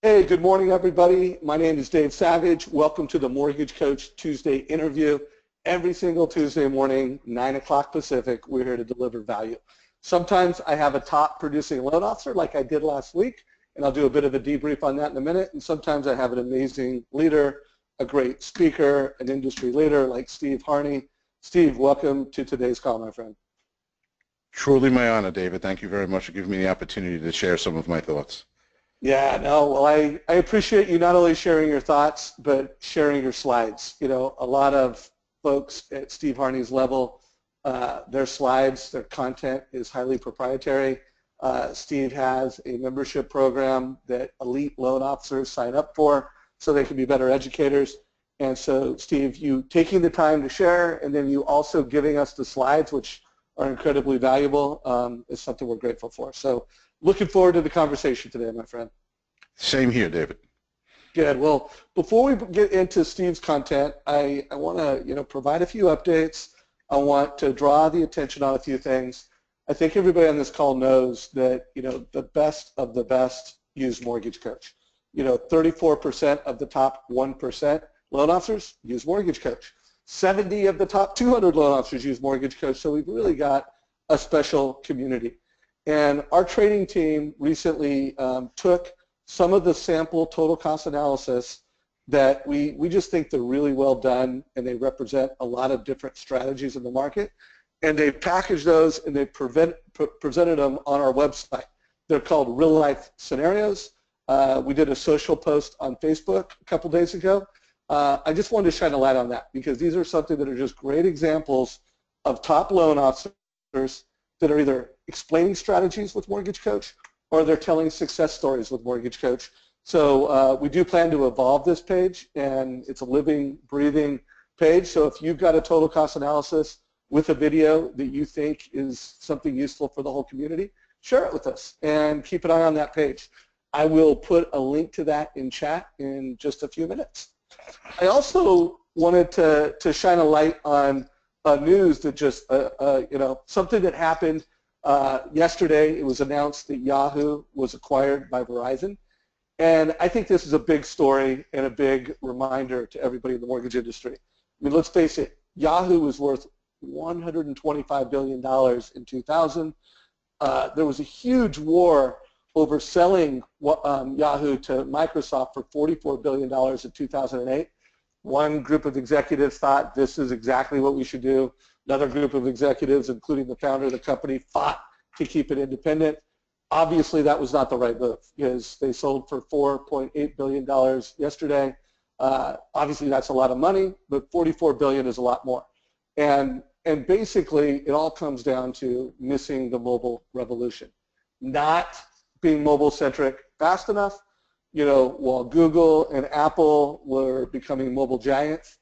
Hey, good morning, everybody. My name is Dave Savage. Welcome to the Mortgage Coach Tuesday interview. Every single Tuesday morning, 9 o'clock Pacific, we're here to deliver value. Sometimes I have a top producing loan officer like I did last week, and I'll do a bit of a debrief on that in a minute. And sometimes I have an amazing leader, a great speaker, an industry leader like Steve Harney. Steve, welcome to today's call, my friend. Truly my honor, David. Thank you very much for giving me the opportunity to share some of my thoughts. Yeah, no, well, I appreciate you not only sharing your thoughts, but sharing your slides. You know, a lot of folks at Steve Harney's level, their slides, their content is highly proprietary. Steve has a membership program that elite loan officers sign up for so they can be better educators. And so, Steve, you taking the time to share and then you also giving us the slides, which are incredibly valuable, is something we're grateful for. So looking forward to the conversation today, my friend. Same here, David. Good. Well, before we get into Steve's content, I want to provide a few updates. I want to draw the attention on a few things. I think everybody on this call knows that the best of the best use Mortgage Coach. 34% of the top 1% loan officers use Mortgage Coach. 70 of the top 200 loan officers use Mortgage Coach. So we've really got a special community. And our training team recently took some of the sample total cost analysis that we just think they're really well done, and they represent a lot of different strategies in the market. And they packaged those and they presented them on our website. They're called real life scenarios. We did a social post on Facebook a couple days ago. I just wanted to shine a light on that because these are something that are just great examples of top loan officers that are either explaining strategies with Mortgage Coach or they're telling success stories with Mortgage Coach. So we do plan to evolve this page, and it's a living, breathing page. So if you've got a total cost analysis with a video that you think is something useful for the whole community, share it with us and keep an eye on that page. I will put a link to that in chat in just a few minutes. I also wanted to shine a light on news that just, something that happened yesterday. It was announced that Yahoo was acquired by Verizon. And I think this is a big story and a big reminder to everybody in the mortgage industry. I mean, let's face it, Yahoo was worth $125 billion in 2000. There was a huge war over selling Yahoo to Microsoft for $44 billion in 2008. One group of executives thought this is exactly what we should do. Another group of executives, including the founder of the company, fought to keep it independent. Obviously, that was not the right move because they sold for $4.8 billion yesterday. Obviously, that's a lot of money, but $44 billion is a lot more. And basically, it all comes down to missing the mobile revolution, not being mobile-centric fast enough. While Google and Apple were becoming mobile giants,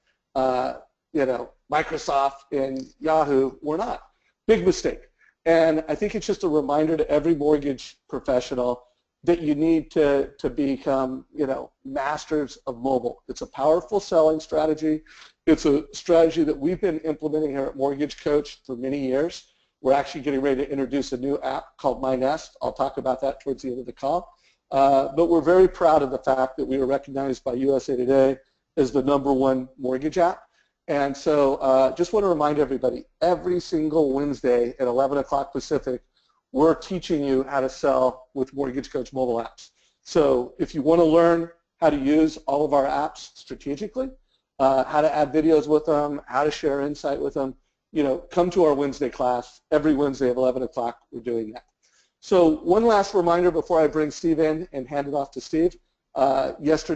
Microsoft and Yahoo were not. Big mistake. And I think it's just a reminder to every mortgage professional that you need to become, masters of mobile. It's a powerful selling strategy. It's a strategy that we've been implementing here at Mortgage Coach for many years. We're actually getting ready to introduce a new app called My Nest. I'll talk about that towards the end of the call. But we're very proud of the fact that we were recognized by USA Today as the #1 mortgage app. And so just want to remind everybody, every single Wednesday at 11 o'clock Pacific, we're teaching you how to sell with Mortgage Coach mobile apps. So if you want to learn how to use all of our apps strategically, how to add videos with them, how to share insight with them, come to our Wednesday class. Every Wednesday at 11 o'clock, we're doing that. So one last reminder before I bring Steve in and hand it off to Steve. Last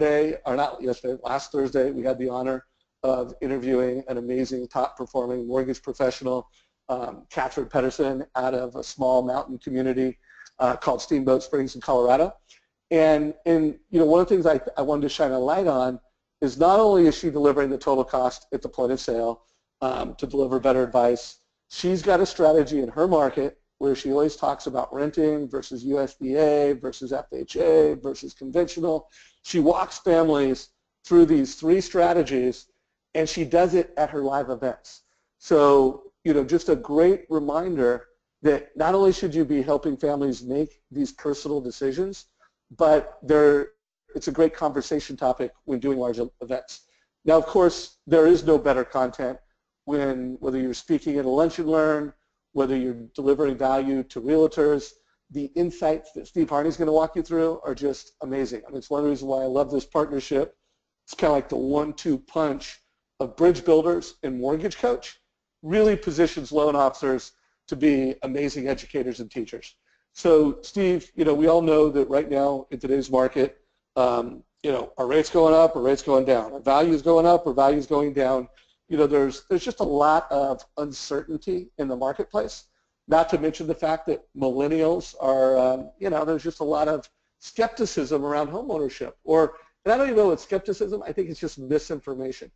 Thursday, we had the honor of interviewing an amazing top-performing mortgage professional, Catherine Pedersen, out of a small mountain community called Steamboat Springs in Colorado. And one of the things I wanted to shine a light on is not only is she delivering the total cost at the point of sale to deliver better advice, she's got a strategy in her market where she always talks about renting versus USDA versus FHA versus conventional. She walks families through these 3 strategies, and she does it at her live events. So, just a great reminder that not only should you be helping families make these personal decisions, but there it's a great conversation topic when doing large events. Now, of course, there is no better content whether you're speaking at a lunch and learn, whether you're delivering value to realtors. The insights that Steve Harney is going to walk you through are just amazing. I mean, it's one of the reasons why I love this partnership. It's kind of like the 1-2 punch of bridge builders and mortgage coach. Really positions loan officers to be amazing educators and teachers. So, Steve, we all know that right now in today's market, are rates going up or rates going down? Are values going up or values going down? There's just a lot of uncertainty in the marketplace. Not to mention the fact that millennials are, there's just a lot of skepticism around homeownership. And I don't even know it's skepticism. I think it's just misinformation.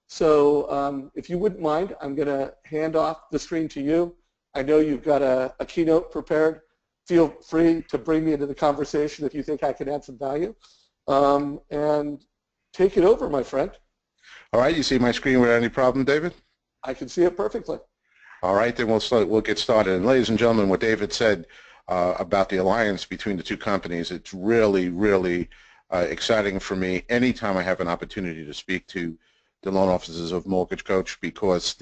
So if you wouldn't mind, I'm going to hand off the screen to you. I know you've got a keynote prepared. Feel free to bring me into the conversation if you think I can add some value. And take it over, my friend. All right, you see my screen without any problem, David? I can see it perfectly. All right, then we'll get started. And ladies and gentlemen, what David said about the alliance between the two companies, it's really, really exciting for me anytime I have an opportunity to speak to the loan officers of Mortgage Coach, because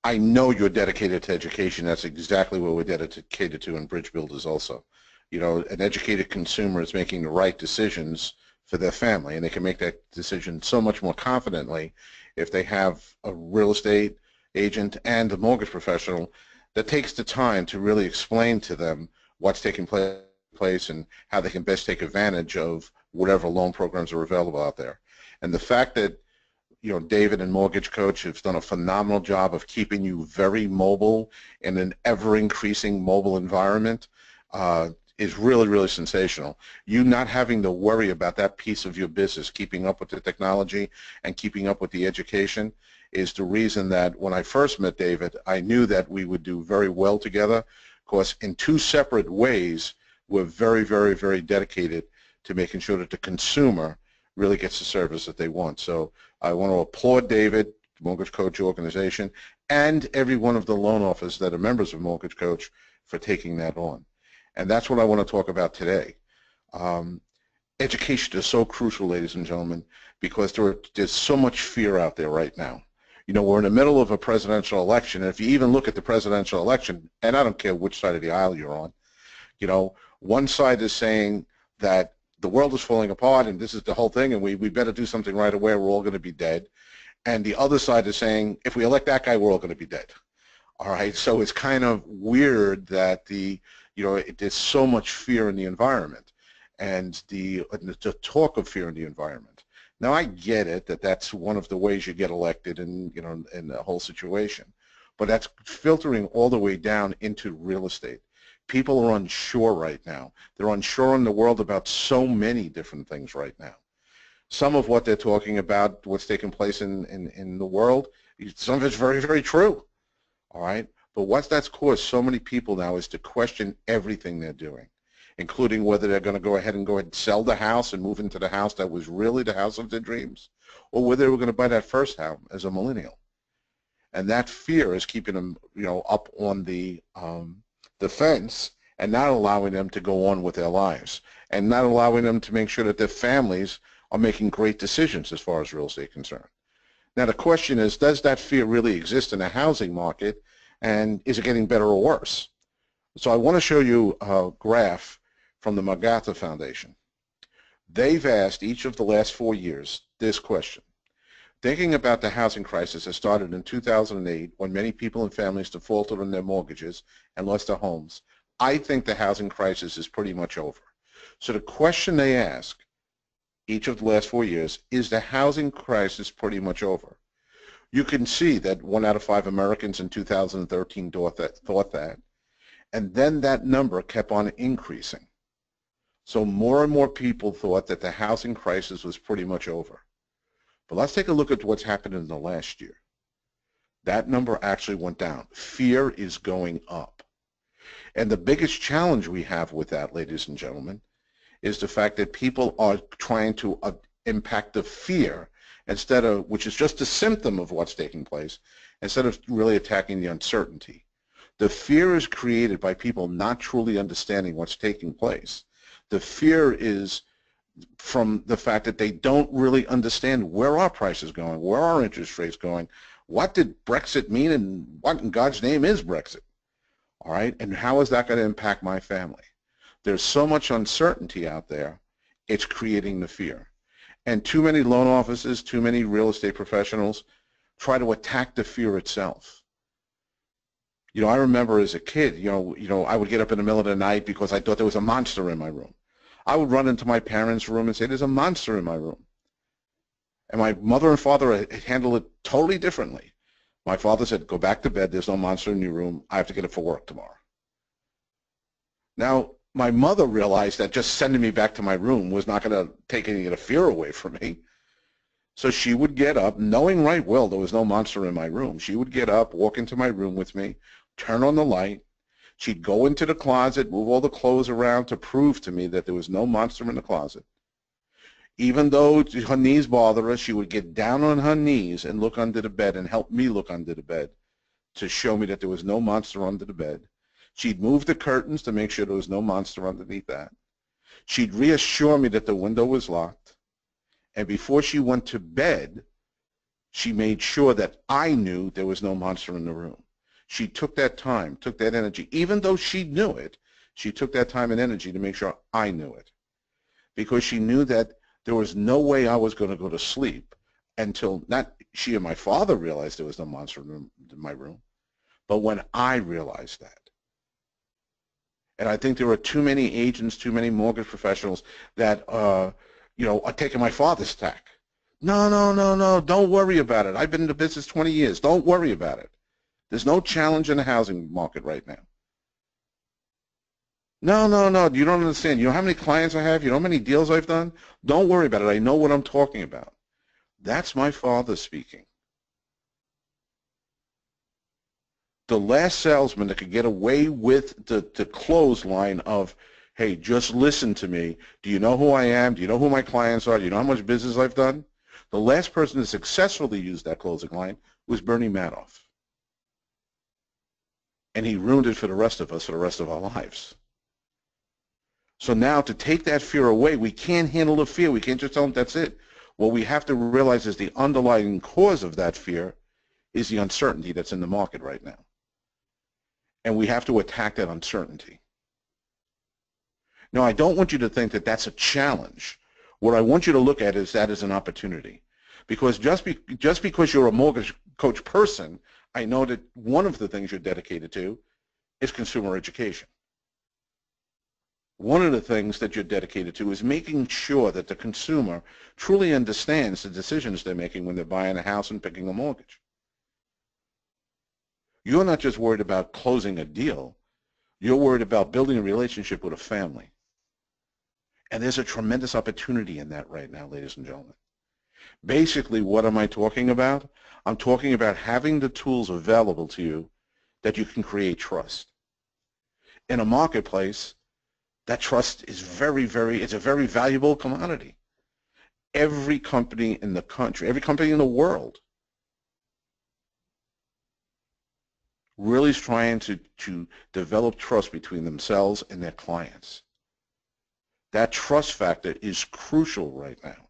I know you're dedicated to education. That's exactly what we're dedicated to in Bridge Builders also. An educated consumer is making the right decisions for their family, and they can make that decision so much more confidently if they have a real estate agent and a mortgage professional that takes the time to really explain to them what's taking place and how they can best take advantage of whatever loan programs are available out there. And the fact that David and Mortgage Coach have done a phenomenal job of keeping you very mobile in an ever-increasing mobile environment is really, really sensational. You not having to worry about that piece of your business, keeping up with the technology and keeping up with the education, is the reason that when I first met David, I knew that we would do very well together, because in two separate ways, we're very, very, very dedicated to making sure that the consumer really gets the service that they want. So I want to applaud David, the Mortgage Coach organization, and every one of the loan officers that are members of Mortgage Coach for taking that on. And that's what I want to talk about today. Education is so crucial, ladies and gentlemen, because there's so much fear out there right now. We're in the middle of a presidential election, and if you even look at the presidential election, and I don't care which side of the aisle you're on, one side is saying that the world is falling apart and this is the whole thing and we better do something right away, we're all going to be dead. And the other side is saying, if we elect that guy, we're all going to be dead. All right, so it's kind of weird that there's so much fear in the environment and the talk of fear in the environment. Now, I get it that that's one of the ways you get elected in the whole situation, but that's filtering all the way down into real estate. People are unsure right now. They're unsure in the world about so many different things right now. Some of what they're talking about, what's taking place in the world, some of it's very, very true. All right, but what that's caused so many people now is to question everything they're doing, including whether they're going to go ahead and sell the house and move into the house that was really the house of their dreams, or whether they were going to buy that first house as a millennial. And that fear is keeping them, up on the fence and not allowing them to go on with their lives and not allowing them to make sure that their families are making great decisions as far as real estate is concerned. Now, the question is, does that fear really exist in the housing market, and is it getting better or worse? So I want to show you a graph from the MacArthur Foundation. They've asked each of the last 4 years this question. Thinking about the housing crisis that started in 2008 when many people and families defaulted on their mortgages and lost their homes, I think the housing crisis is pretty much over. So the question they ask each of the last 4 years, is the housing crisis pretty much over? You can see that 1 out of 5 Americans in 2013 thought that, and then that number kept on increasing. So more and more people thought that the housing crisis was pretty much over. But let's take a look at what's happened in the last year. That number actually went down. Fear is going up. And the biggest challenge we have with that, ladies and gentlemen, is the fact that people are trying to impact the fear instead of, which is just a symptom of what's taking place, instead of really attacking the uncertainty. The fear is created by people not truly understanding what's taking place. The fear is from the fact that they don't really understand where our price is going, where our interest rate's going, what did Brexit mean, and what in God's name is Brexit, all right? And how is that going to impact my family? There's so much uncertainty out there, it's creating the fear. And too many loan officers, too many real estate professionals try to attack the fear itself. You know, I remember as a kid, you know, I would get up in the middle of the night because I thought there was a monster in my room. I would run into my parents' room and say, there's a monster in my room. And my mother and father handled it totally differently. My father said, go back to bed, there's no monster in your room, I have to get up for work tomorrow. Now, my mother realized that just sending me back to my room was not going to take any of the fear away from me. So she would get up, knowing right well there was no monster in my room. She would get up, walk into my room with me, turn on the light. She'd go into the closet, move all the clothes around to prove to me that there was no monster in the closet. Even though her knees bothered her, she would get down on her knees and look under the bed and help me look under the bed to show me that there was no monster under the bed. She'd move the curtains to make sure there was no monster underneath that. She'd reassure me that the window was locked. And before she went to bed, she made sure that I knew there was no monster in the room. She took that time, took that energy. Even though she knew it, she took that time and energy to make sure I knew it. Because she knew that there was no way I was going to go to sleep until not she and my father realized there was no monster in my room, but when I realized that. And I think there are too many agents, too many mortgage professionals that, you know, are taking my father's tack. No, don't worry about it. I've been in the business 20 years. Don't worry about it. There's no challenge in the housing market right now. No, you don't understand. You know how many clients I have? You know how many deals I've done? Don't worry about it. I know what I'm talking about. That's my father speaking. The last salesman that could get away with the clothesline of, hey, just listen to me. Do you know who I am? Do you know who my clients are? Do you know how much business I've done? The last person to successfully use that closing line was Bernie Madoff. And he ruined it for the rest of us for the rest of our lives. So now to take that fear away, we can't handle the fear. We can't just tell them that's it. What we have to realize is the underlying cause of that fear is the uncertainty that's in the market right now. And we have to attack that uncertainty. Now, I don't want you to think that that's a challenge. What I want you to look at is that as an opportunity. Because just because you're a mortgage coach person, I know that one of the things you're dedicated to is consumer education. One of the things that you're dedicated to is making sure that the consumer truly understands the decisions they're making when they're buying a house and picking a mortgage. You're not just worried about closing a deal. You're worried about building a relationship with a family. And there's a tremendous opportunity in that right now, ladies and gentlemen. Basically, what am I talking about? I'm talking about having the tools available to you that you can create trust. In a marketplace, that trust is it's a very valuable commodity. Every company in the country, every company in the world really is trying to develop trust between themselves and their clients. That trust factor is crucial right now.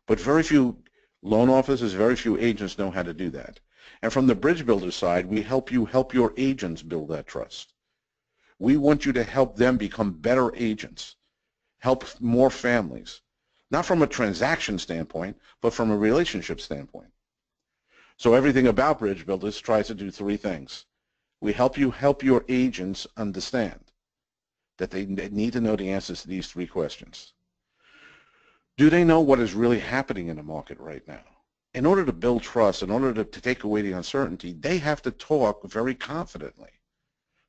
But very few loan officers, very few agents know how to do that. And from the bridge builder side, we help you help your agents build that trust. We want you to help them become better agents, help more families, not from a transaction standpoint, but from a relationship standpoint. So everything about Bridge Builders tries to do three things. We help you help your agents understand that they need to know the answers to these three questions. Do they know what is really happening in the market right now? In order to build trust, in order to take away the uncertainty, they have to talk very confidently.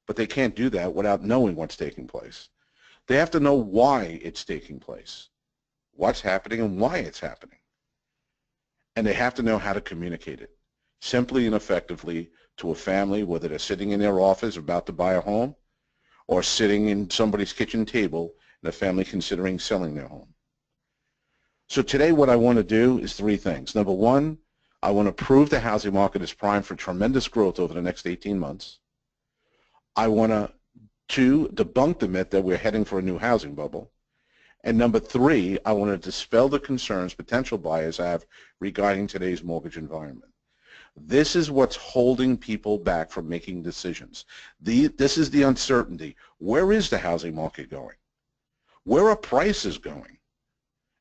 But they can't do that without knowing what's taking place. They have to know why it's taking place, what's happening and why it's happening. And they have to know how to communicate it simply and effectively to a family, whether they're sitting in their office about to buy a home or sitting in somebody's kitchen table and a family considering selling their home. So today what I want to do is three things. Number one, I want to prove the housing market is primed for tremendous growth over the next 18 months. I want to, two, debunk the myth that we're heading for a new housing bubble. And number three, I want to dispel the concerns potential buyers have regarding today's mortgage environment. This is what's holding people back from making decisions. This is the uncertainty. Where is the housing market going? Where are prices going?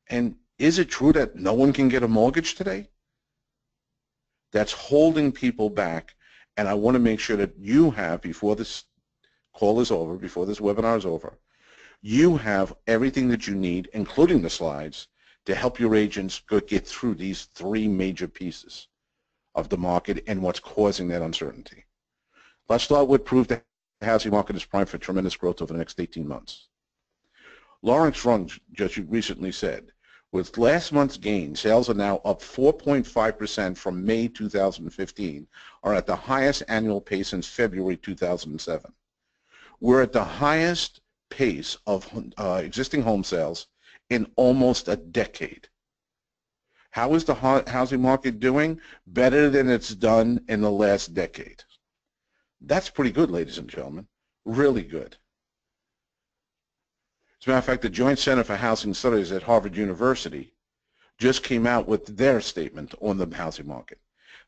And is it true that no one can get a mortgage today? That's holding people back, and I want to make sure that you have, before this call is over, before this webinar is over, you have everything that you need, including the slides, to help your agents get through these three major pieces of the market and what's causing that uncertainty. Let's start with proof that the housing market is primed for tremendous growth over the next 18 months. Lawrence Rung just recently said, with last month's gain, sales are now up 4.5% from May 2015, are at the highest annual pace since February 2007. We're at the highest pace of existing home sales in almost a decade. How is the housing market doing? Better than it's done in the last decade. That's pretty good, ladies and gentlemen. Really good. As a matter of fact, the Joint Center for Housing Studies at Harvard University just came out with their statement on the housing market.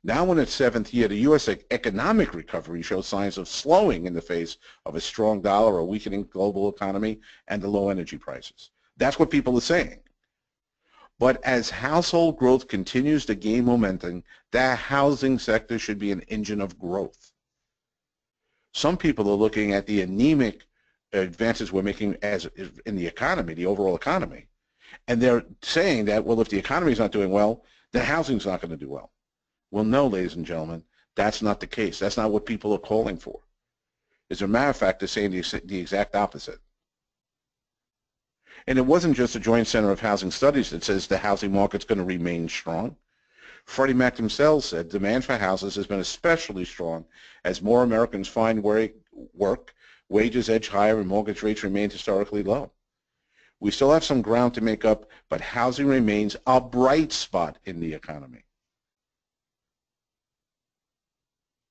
Now in its seventh year, the U.S. economic recovery shows signs of slowing in the face of a strong dollar, a weakening global economy, and the low energy prices. That's what people are saying. But as household growth continues to gain momentum, the housing sector should be an engine of growth. Some people are looking at the anemic advances we're making in the economy, the overall economy, and they're saying that, well, if the economy is not doing well, then housing's not going to do well. Well, no, ladies and gentlemen, that's not the case. That's not what people are calling for. As a matter of fact, they're saying the exact opposite. And it wasn't just the Joint Center of Housing Studies that says the housing market's going to remain strong. Freddie Mac themselves said demand for houses has been especially strong as more Americans find work, wages edge higher, and mortgage rates remain historically low. We still have some ground to make up, but housing remains a bright spot in the economy.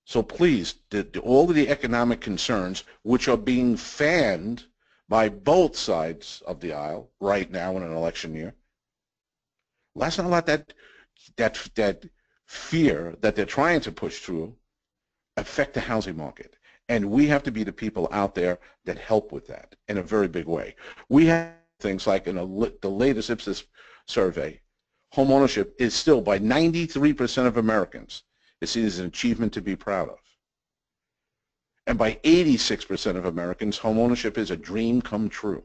So please, all of the economic concerns, which are being fanned by both sides of the aisle right now in an election year, let's not let that fear that they're trying to push through affect the housing market. And we have to be the people out there that help with that in a very big way. We have things like in the latest Ipsos survey, homeownership is still by 93% of Americans is seen as an achievement to be proud of. And by 86% of Americans, homeownership is a dream come true.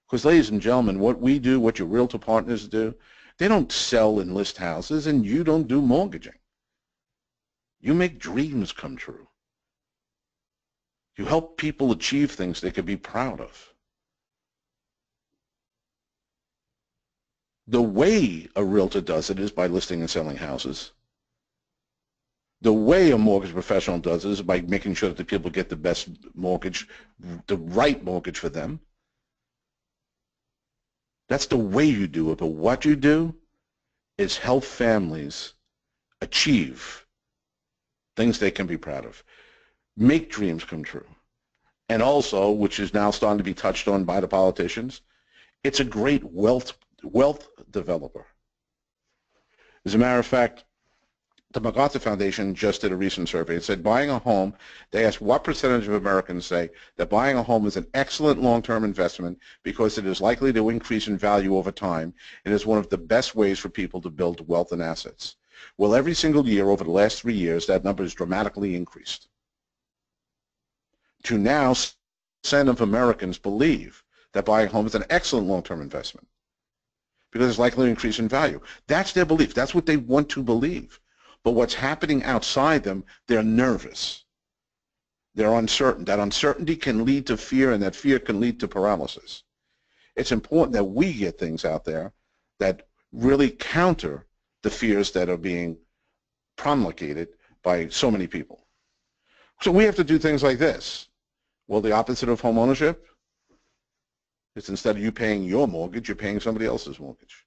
Because, ladies and gentlemen, what we do, what your realtor partners do, they don't sell and list houses, and you don't do mortgaging. You make dreams come true. You help people achieve things they can be proud of. The way a realtor does it is by listing and selling houses. The way a mortgage professional does it is by making sure that the people get the best mortgage, the right mortgage for them. That's the way you do it. But what you do is help families achieve things they can be proud of. Make dreams come true. And also, which is now starting to be touched on by the politicians, it's a great wealth developer. As a matter of fact, the MacArthur Foundation just did a recent survey. It said buying a home, they asked what percentage of Americans say that buying a home is an excellent long-term investment because it is likely to increase in value over time and is one of the best ways for people to build wealth and assets. Well, every single year over the last 3 years, that number has dramatically increased. To now, 7% of Americans believe that buying a home is an excellent long-term investment because it's likely to increase in value. That's their belief. That's what they want to believe. But what's happening outside them, they're nervous. They're uncertain. That uncertainty can lead to fear, and that fear can lead to paralysis. It's important that we get things out there that really counter the fears that are being promulgated by so many people. So we have to do things like this. Well, the opposite of home ownership is instead of you paying your mortgage, you're paying somebody else's mortgage.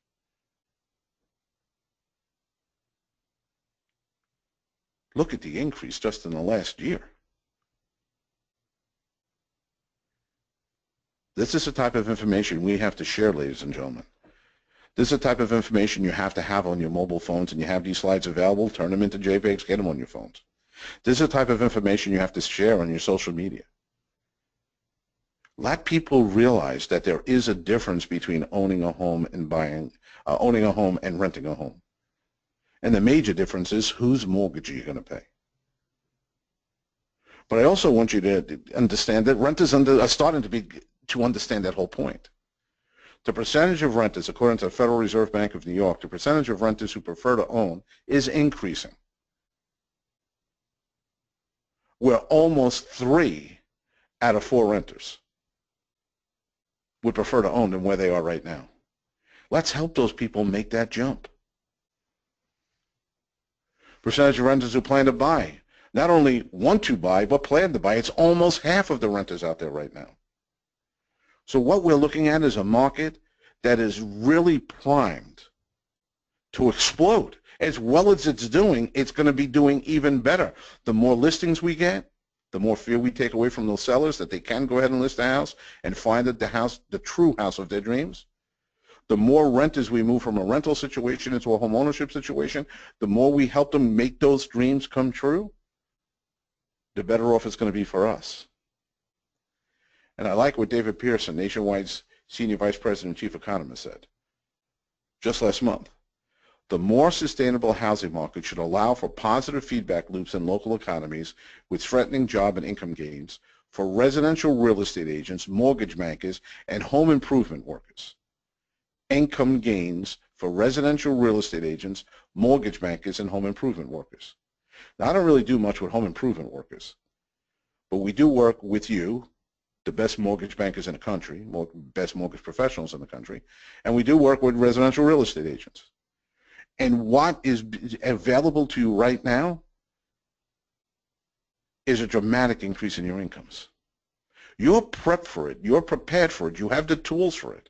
Look at the increase just in the last year. This is the type of information we have to share, ladies and gentlemen. This is the type of information you have to have on your mobile phones, and you have these slides available, turn them into JPEGs, get them on your phones. This is the type of information you have to share on your social media. Let people realize that there is a difference between owning a home and owning a home and renting a home. And the major difference is whose mortgage are you going to pay. But I also want you to understand that renters are starting to understand that whole point. The percentage of renters, according to the Federal Reserve Bank of New York, the percentage of renters who prefer to own is increasing. We're almost 3 out of 4 renters would prefer to own than where they are right now. Let's help those people make that jump. Percentage of renters who plan to buy, not only want to buy, but plan to buy. It's almost half of the renters out there right now. So what we're looking at is a market that is really primed to explode. As well as it's doing, it's going to be doing even better. The more listings we get, the more fear we take away from those sellers that they can go ahead and list a house and find the true house of their dreams. The more renters we move from a rental situation into a home ownership situation, the more we help them make those dreams come true, the better off it's going to be for us. And I like what David Pearson, Nationwide's Senior Vice President and Chief Economist, said just last month. The more sustainable housing market should allow for positive feedback loops in local economies with threatening job and income gains for residential real estate agents, mortgage bankers, and home improvement workers. Income gains for residential real estate agents, mortgage bankers, and home improvement workers. Now, I don't really do much with home improvement workers, but we do work with you, the best mortgage bankers in the country, best mortgage professionals in the country, and we do work with residential real estate agents. And what is available to you right now is a dramatic increase in your incomes. You're prepped for it. You're prepared for it. You have the tools for it.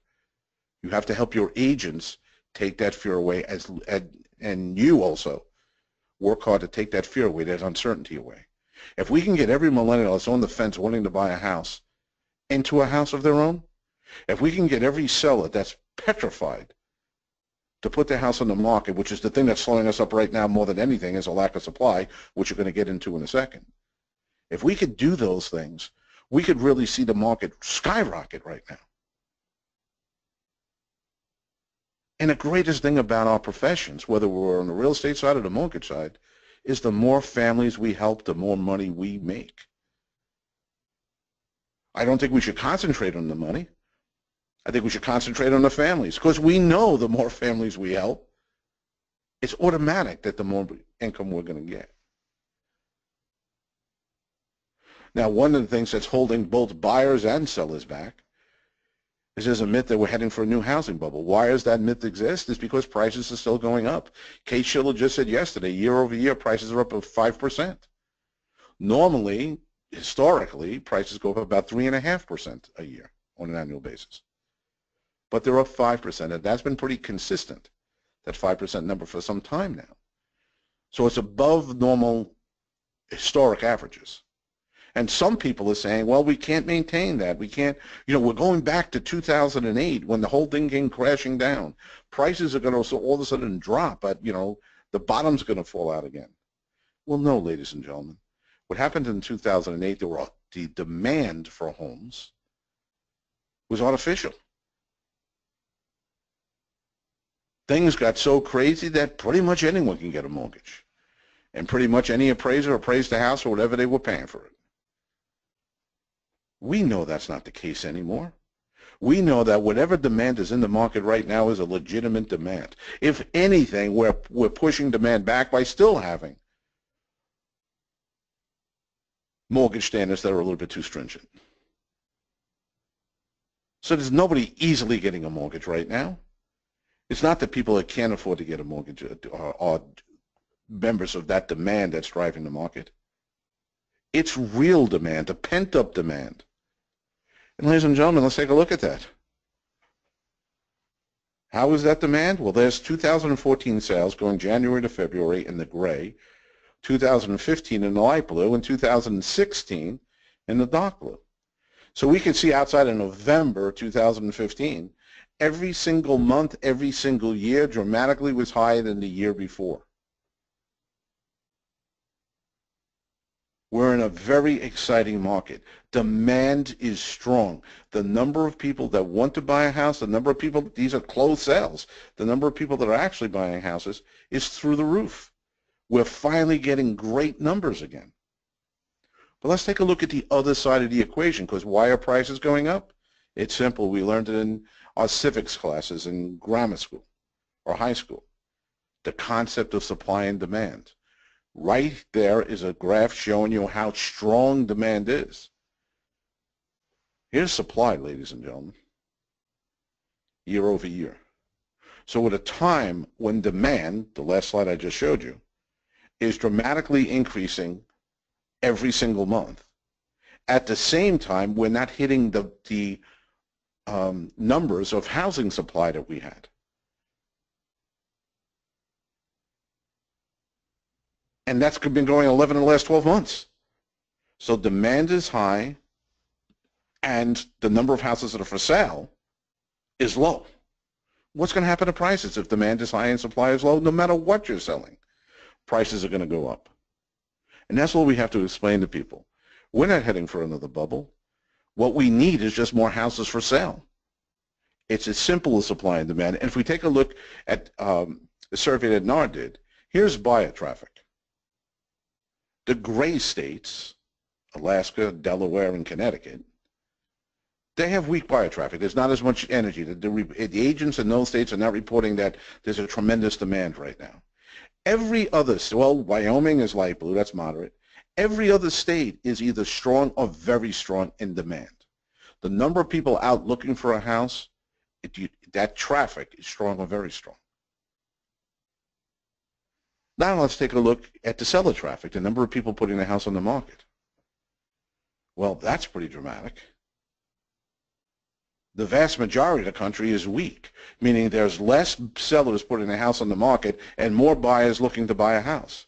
You have to help your agents take that fear away, and you also work hard to take that fear away, that uncertainty away. If we can get every millennial that's on the fence wanting to buy a house into a house of their own, if we can get every seller that's petrified to put their house on the market, which is the thing that's slowing us up right now more than anything, is a lack of supply, which you're going to get into in a second. If we could do those things, we could really see the market skyrocket right now. And the greatest thing about our professions, whether we're on the real estate side or the mortgage side, is the more families we help, the more money we make. I don't think we should concentrate on the money. I think we should concentrate on the families, because we know the more families we help, it's automatic that the more income we're going to get. Now, one of the things that's holding both buyers and sellers back is there's a myth that we're heading for a new housing bubble. Why does that myth exist? It's because prices are still going up. Kate Schiller just said yesterday, year over year, prices are up 5%. Normally, historically, prices go up about 3.5% a year on an annual basis. But they're up 5%, and that's been pretty consistent, that 5% number, for some time now. So it's above normal historic averages. And some people are saying, well, we can't maintain that. We can't, we're going back to 2008 when the whole thing came crashing down. Prices are going to all of a sudden drop, but, the bottom's going to fall out again. Well, no, ladies and gentlemen. What happened in 2008, the demand for homes was artificial. Things got so crazy that pretty much anyone can get a mortgage. And pretty much any appraiser appraised the house for whatever they were paying for it. We know that's not the case anymore. We know that whatever demand is in the market right now is a legitimate demand. If anything, we're pushing demand back by still having mortgage standards that are a little bit too stringent. So there's nobody easily getting a mortgage right now. It's not that people that can't afford to get a mortgage are members of that demand that's driving the market. It's real demand, a pent-up demand. And ladies and gentlemen, let's take a look at that. How is that demand? Well, there's 2014 sales going January to February in the gray, 2015 in the light blue, and 2016 in the dark blue. So we can see outside of November 2015, every single month, every single year dramatically was higher than the year before. We're in a very exciting market. Demand is strong. The number of people that want to buy a house, the number of people, these are closed sales, the number of people that are actually buying houses is through the roof. We're finally getting great numbers again. But let's take a look at the other side of the equation, because why are prices going up? It's simple. We learned it in our civics classes in grammar school or high school. The concept of supply and demand. Right there is a graph showing you how strong demand is. Here's supply, ladies and gentlemen, year over year. So at a time when demand, the last slide I just showed you, is dramatically increasing every single month, at the same time we're not hitting the numbers of housing supply that we had. And that's been going 11 in the last 12 months. So demand is high, and the number of houses that are for sale is low. What's going to happen to prices if demand is high and supply is low? No matter what you're selling, prices are going to go up. And that's what we have to explain to people. We're not heading for another bubble. What we need is just more houses for sale. It's as simple as supply and demand. And if we take a look at the survey that NAR did, here's buyer traffic. The gray states, Alaska, Delaware, and Connecticut, they have weak buyer traffic. There's not as much energy. The agents in those states are not reporting that there's a tremendous demand right now. Every other, well, Wyoming is light blue, that's moderate. Every other state is either strong or very strong in demand. The number of people out looking for a house, that traffic is strong or very strong. Now let's take a look at the seller traffic, the number of people putting a house on the market. Well, that's pretty dramatic. The vast majority of the country is weak, meaning there's less sellers putting a house on the market and more buyers looking to buy a house.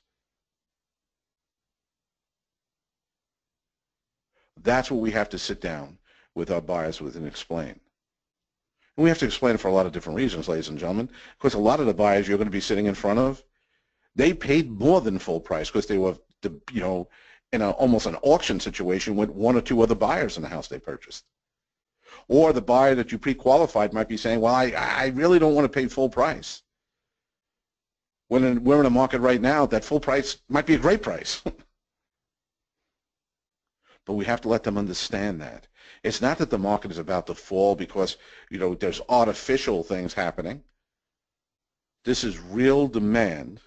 That's what we have to sit down with our buyers with and explain. And we have to explain it for a lot of different reasons, ladies and gentlemen, because a lot of the buyers you're going to be sitting in front of, they paid more than full price because they were, in almost an auction situation with one or two other buyers in the house they purchased. Or the buyer that you pre-qualified might be saying, well, I really don't want to pay full price. When we're in a market right now, that full price might be a great price. But we have to let them understand that. It's not that the market is about to fall because, there's artificial things happening. This is real demand,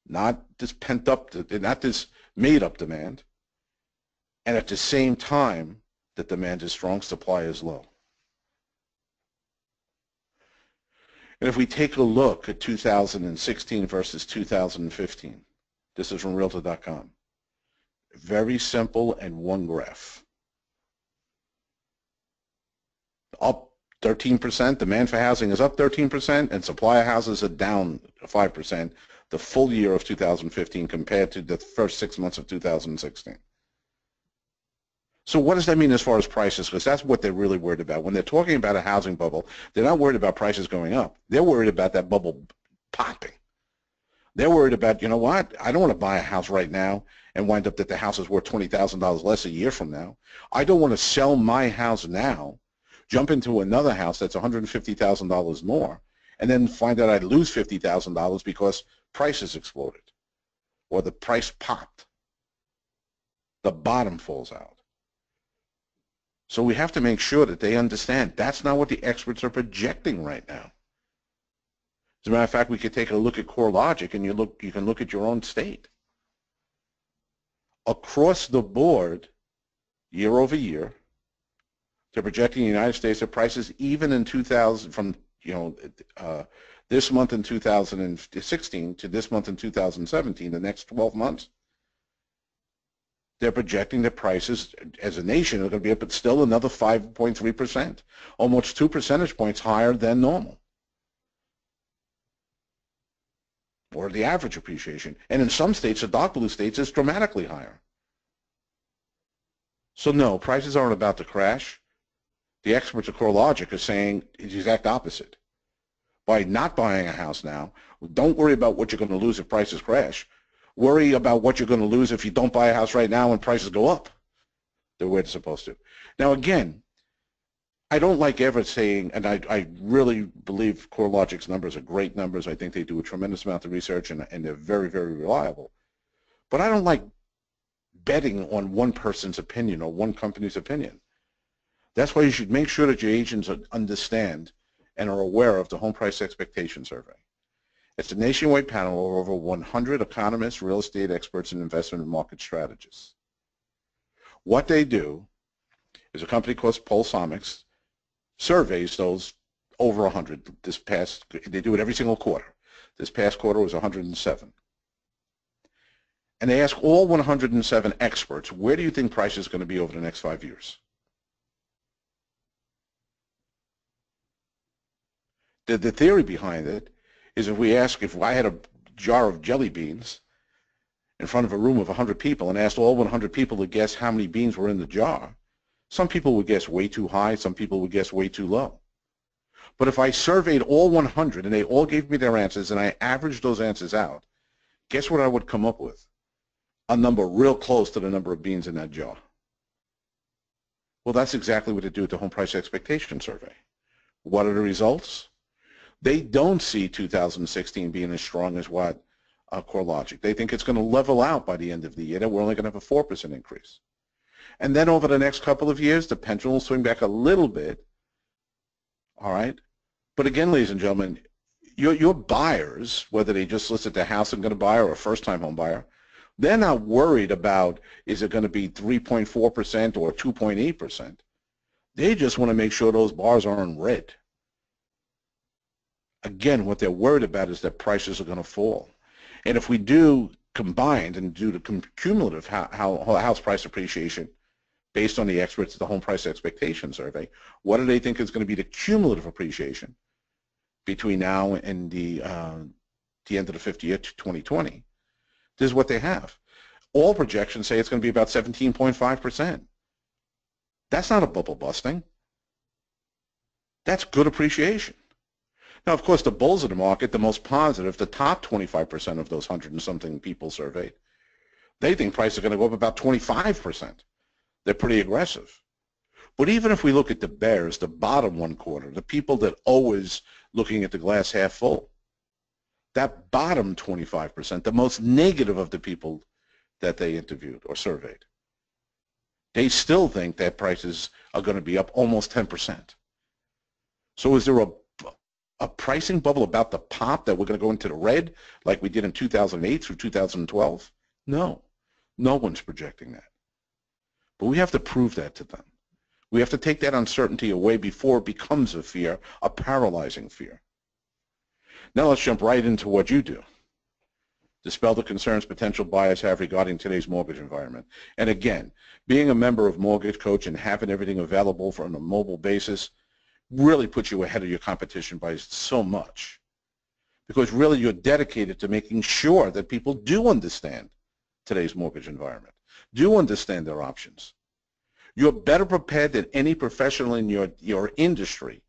not this pent up, not this made up demand. And at the same time, the demand is strong, supply is low. And if we take a look at 2016 versus 2015, this is from Realtor.com. Very simple and one graph. Up 13%, demand for housing is up 13%, and supply of houses are down 5% the full year of 2015 compared to the first 6 months of 2016. So what does that mean as far as prices? Because that's what they're really worried about. When they're talking about a housing bubble, they're not worried about prices going up. They're worried about that bubble popping. They're worried about, you know what, I don't want to buy a house right now and wind up that the house is worth $20,000 less a year from now. I don't want to sell my house now, jump into another house that's $150,000 more, and then find out I lose $50,000 because prices exploded or the price popped. The bottom falls out. So we have to make sure that they understand that's not what the experts are projecting right now. As a matter of fact, we could take a look at CoreLogic and you can look at your own state. Across the board, year over year, they're projecting the United States that prices even in 2000 from this month in 2016 to this month in 2017, the next 12 months, they're projecting that prices as a nation are going to be up at still another 5.3%, almost 2 percentage points higher than normal, or the average appreciation. And in some states, the dark blue states, is dramatically higher. So no, prices aren't about to crash. The experts at CoreLogic are saying the exact opposite. By not buying a house now, don't worry about what you're going to lose if prices crash. Worry about what you're going to lose if you don't buy a house right now and prices go up the way they're supposed to. Now, again, I don't like ever saying, and I really believe CoreLogic's numbers are great numbers. I think they do a tremendous amount of research, and they're very, very reliable. But I don't like betting on one person's opinion or one company's opinion. That's why you should make sure that your agents understand and are aware of the Home Price Expectation Survey. It's a nationwide panel of over 100 economists, real estate experts, and investment and market strategists. What they do is a company called Pulsomics surveys those over 100. They do it every single quarter. This past quarter was 107. And they ask all 107 experts, where do you think price is going to be over the next 5 years? The theory behind it is if I had a jar of jelly beans in front of a room of 100 people and asked all 100 people to guess how many beans were in the jar, some people would guess way too high, some people would guess way too low. But if I surveyed all 100 and they all gave me their answers and I averaged those answers out, guess what I would come up with? A number real close to the number of beans in that jar. Well, that's exactly what they do with the Home Price Expectation Survey. What are the results? They don't see 2016 being as strong as what CoreLogic. They think it's going to level out by the end of the year, that we're only going to have a 4% increase. And then over the next couple of years, the pendulum will swing back a little bit, all right? But again, ladies and gentlemen, your buyers, whether they just listed their house and going to buy or a first-time home buyer, they're not worried about is it going to be 3.4% or 2.8%. They just want to make sure those bars are in red. Again, what they're worried about is that prices are going to fall. And if we do combined and do the cumulative house price appreciation based on the experts at the Home Price Expectation Survey, what do they think is going to be the cumulative appreciation between now and the end of the 50th year to 2020? This is what they have. All projections say it's going to be about 17.5%. That's not a bubble busting. That's good appreciation. Now, of course, the bulls of the market, the most positive, the top 25% of those 100 and something people surveyed, they think prices are going to go up about 25%. They're pretty aggressive. But even if we look at the bears, the bottom one quarter, the people that always looking at the glass half full, that bottom 25%, the most negative of the people that they interviewed or surveyed, they still think that prices are going to be up almost 10%. So is there a pricing bubble about the pop that we're going to go into the red like we did in 2008 through 2012? No. No one's projecting that. But we have to prove that to them. We have to take that uncertainty away before it becomes a fear, a paralyzing fear. Now let's jump right into what you do. Dispel the concerns potential buyers have regarding today's mortgage environment. And again, being a member of Mortgage Coach and having everything available on a mobile basis really puts you ahead of your competition by so much. Because really you're dedicated to making sure that people do understand today's mortgage environment, do understand their options. You're better prepared than any professional in your industry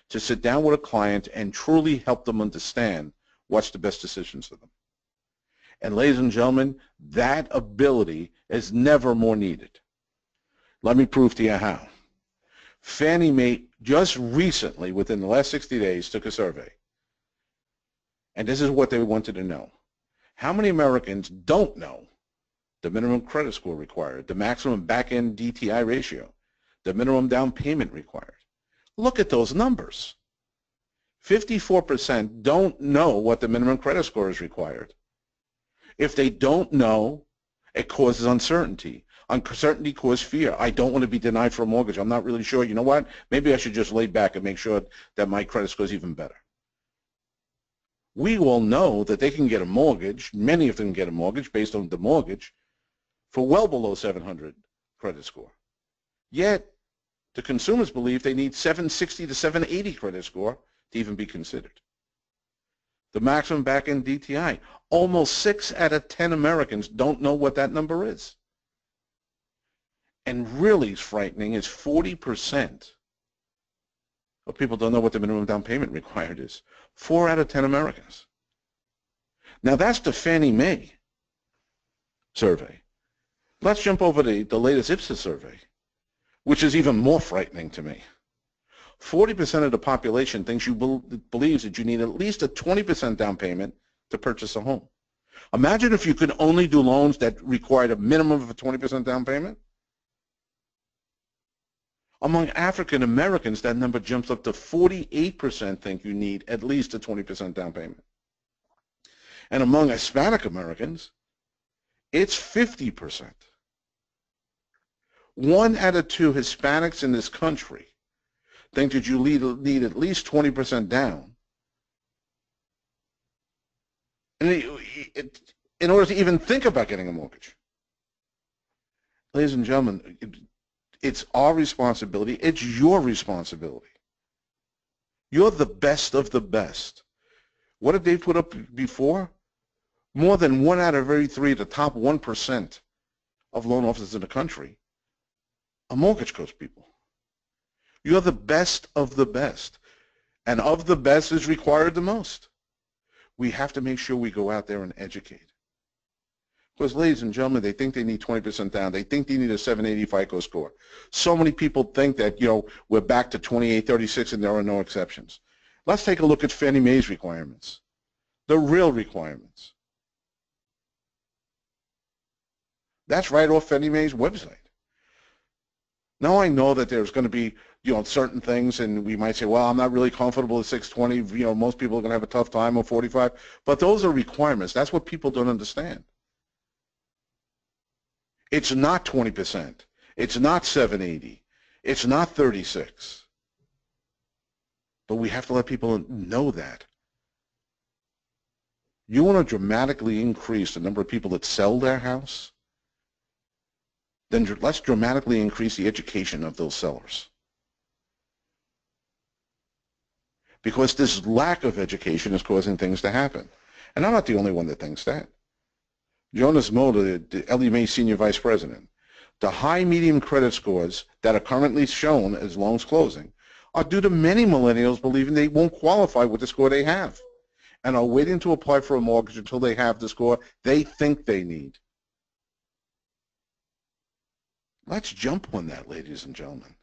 to sit down with a client and truly help them understand what's the best decisions for them. And ladies and gentlemen, that ability is never more needed. Let me prove to you how. Fannie Mae just recently, within the last 60 days, took a survey. And this is what they wanted to know. How many Americans don't know the minimum credit score required, the maximum back-end DTI ratio, the minimum down payment required? Look at those numbers. 54% don't know what the minimum credit score is required. If they don't know, it causes uncertainty. Uncertainty causes fear. I don't want to be denied for a mortgage. I'm not really sure. You know what? Maybe I should just lay back and make sure that my credit score is even better. We all know that they can get a mortgage, many of them get a mortgage based on the mortgage, for well below 700 credit score. Yet, the consumers believe they need 760 to 780 credit score to even be considered. The maximum back-end DTI, almost 6 out of 10 Americans don't know what that number is. And really frightening is 40% of people don't know what the minimum down payment required is. 4 out of 10 Americans. Now that's the Fannie Mae survey. Let's jump over to the latest Ipsos survey, which is even more frightening to me. 40% of the population thinks believes that you need at least a 20% down payment to purchase a home. Imagine if you could only do loans that required a minimum of a 20% down payment. Among African Americans, that number jumps up to 48% think you need at least a 20% down payment. And among Hispanic Americans, it's 50%. 1 out of 2 Hispanics in this country think that you need at least 20% down in order to even think about getting a mortgage. Ladies and gentlemen, it's our responsibility. It's your responsibility. You're the best of the best. What did they put up before? More than 1 out of every 3, the top 1% of loan officers in the country are mortgage coach people. You're the best of the best. And of the best is required the most. We have to make sure we go out there and educate. Because, ladies and gentlemen, they think they need 20% down. They think they need a 780 FICO score. So many people think that, we're back to 2836 and there are no exceptions. Let's take a look at Fannie Mae's requirements, the real requirements. That's right off Fannie Mae's website. Now I know that there's going to be, certain things, and we might say, well, I'm not really comfortable at 620. Most people are going to have a tough time with 45. But those are requirements. That's what people don't understand. It's not 20%. It's not 780. It's not 36. But we have to let people know that. You want to dramatically increase the number of people that sell their house? Then let's dramatically increase the education of those sellers. Because this lack of education is causing things to happen. And I'm not the only one that thinks that. Jonas Mulder, the Ellie Mae Senior Vice President, the high medium credit scores that are currently shown as loans closing are due to many millennials believing they won't qualify with the score they have and are waiting to apply for a mortgage until they have the score they think they need. Let's jump on that, ladies and gentlemen.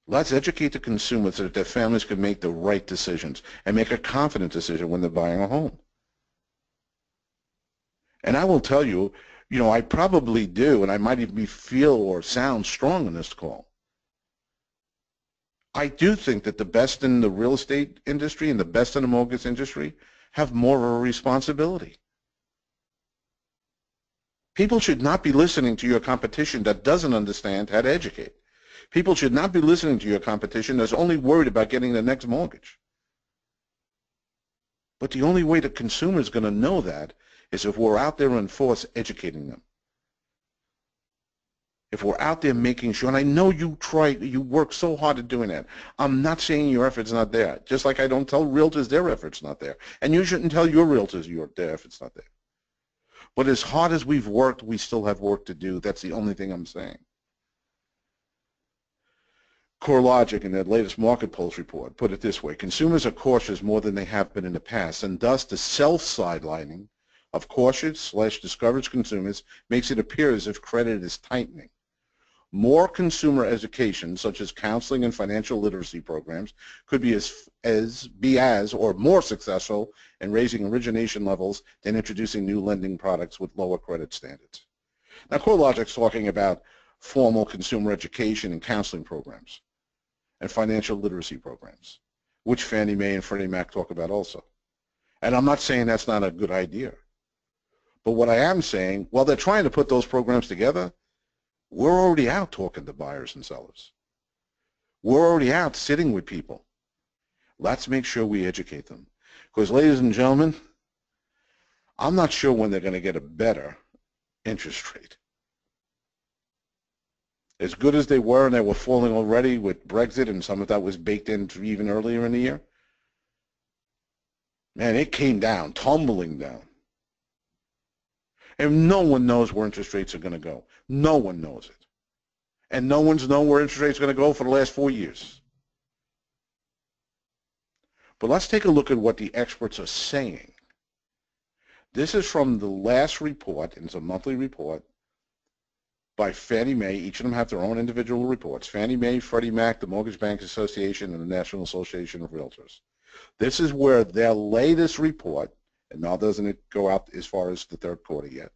Let's educate the consumers so that their families can make the right decisions and make a confident decision when they're buying a home. And I will tell you, I probably do, and I might even feel or sound strong in this call. I do think that the best in the real estate industry and the best in the mortgage industry have more of a responsibility. People should not be listening to your competition that doesn't understand how to educate. People should not be listening to your competition that's only worried about getting the next mortgage. But the only way the consumer is going to know that is if we're out there in force educating them. If we're out there making sure, and I know you work so hard at doing that. I'm not saying your effort's not there. Just like I don't tell realtors their effort's not there. And you shouldn't tell your realtors their effort's not there. But as hard as we've worked, we still have work to do. That's the only thing I'm saying. CoreLogic in their latest market pulse report put it this way: consumers are cautious more than they have been in the past, and thus the self-sidelining of cautious/discouraged consumers makes it appear as if credit is tightening. More consumer education, such as counseling and financial literacy programs, could be as or more successful in raising origination levels than introducing new lending products with lower credit standards. Now, CoreLogic's talking about formal consumer education and counseling programs and financial literacy programs, which Fannie Mae and Freddie Mac talk about also. And I'm not saying that's not a good idea. But what I am saying, while they're trying to put those programs together, we're already out talking to buyers and sellers. We're already out sitting with people. Let's make sure we educate them. Because, ladies and gentlemen, I'm not sure when they're going to get a better interest rate. As good as they were, and they were falling already with Brexit, and some of that was baked in even earlier in the year, man, it came down, tumbling down. And no one knows where interest rates are going to go. No one knows it. And no one's known where interest rates are going to go for the last 4 years. But let's take a look at what the experts are saying. This is from the last report, and it's a monthly report, by Fannie Mae. Each of them have their own individual reports. Fannie Mae, Freddie Mac, the Mortgage Bankers Association, and the National Association of Realtors. This is where their latest report, and now doesn't it go out as far as the third quarter yet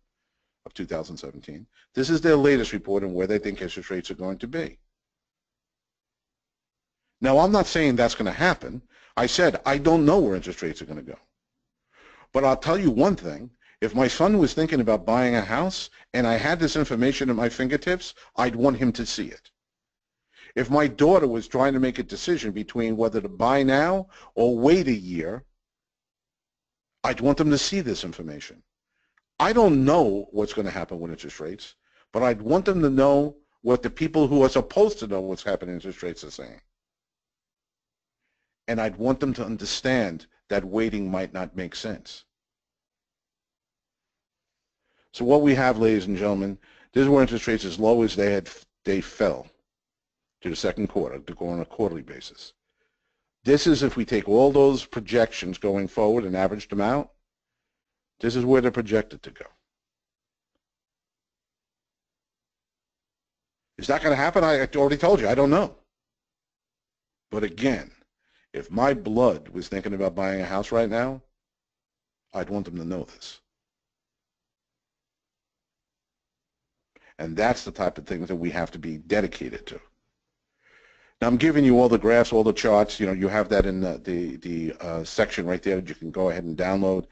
of 2017, this is their latest report on where they think interest rates are going to be. Now, I'm not saying that's going to happen. I said I don't know where interest rates are going to go. But I'll tell you one thing. If my son was thinking about buying a house and I had this information at my fingertips, I'd want him to see it. If my daughter was trying to make a decision between whether to buy now or wait a year, I'd want them to see this information. I don't know what's going to happen with interest rates, but I'd want them to know what the people who are supposed to know what's happening with interest rates are saying. And I'd want them to understand that waiting might not make sense. So what we have, ladies and gentlemen, this is where interest rates as low as they fell to the second quarter, to go on a quarterly basis. This is if we take all those projections going forward and averaged them out, this is where they're projected to go. Is that going to happen? I already told you, I don't know. But again, if my blood was thinking about buying a house right now, I'd want them to know this. And that's the type of things that we have to be dedicated to. Now, I'm giving you all the graphs, all the charts. You know, you have that in the section right there that you can go ahead and download.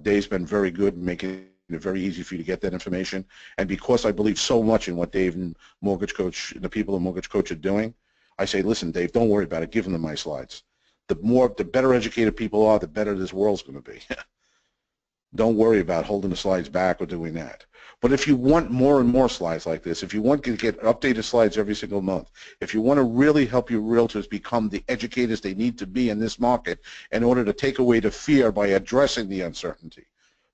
Dave's been very good in making it very easy for you to get that information. And because I believe so much in what Dave and Mortgage Coach, the people at Mortgage Coach are doing, I say, listen, Dave, don't worry about it. Give them my slides. The better educated people are, the better this world's going to be. Don't worry about holding the slides back or doing that. But if you want more and more slides like this, if you want to get updated slides every single month, if you want to really help your realtors become the educators they need to be in this market in order to take away the fear by addressing the uncertainty,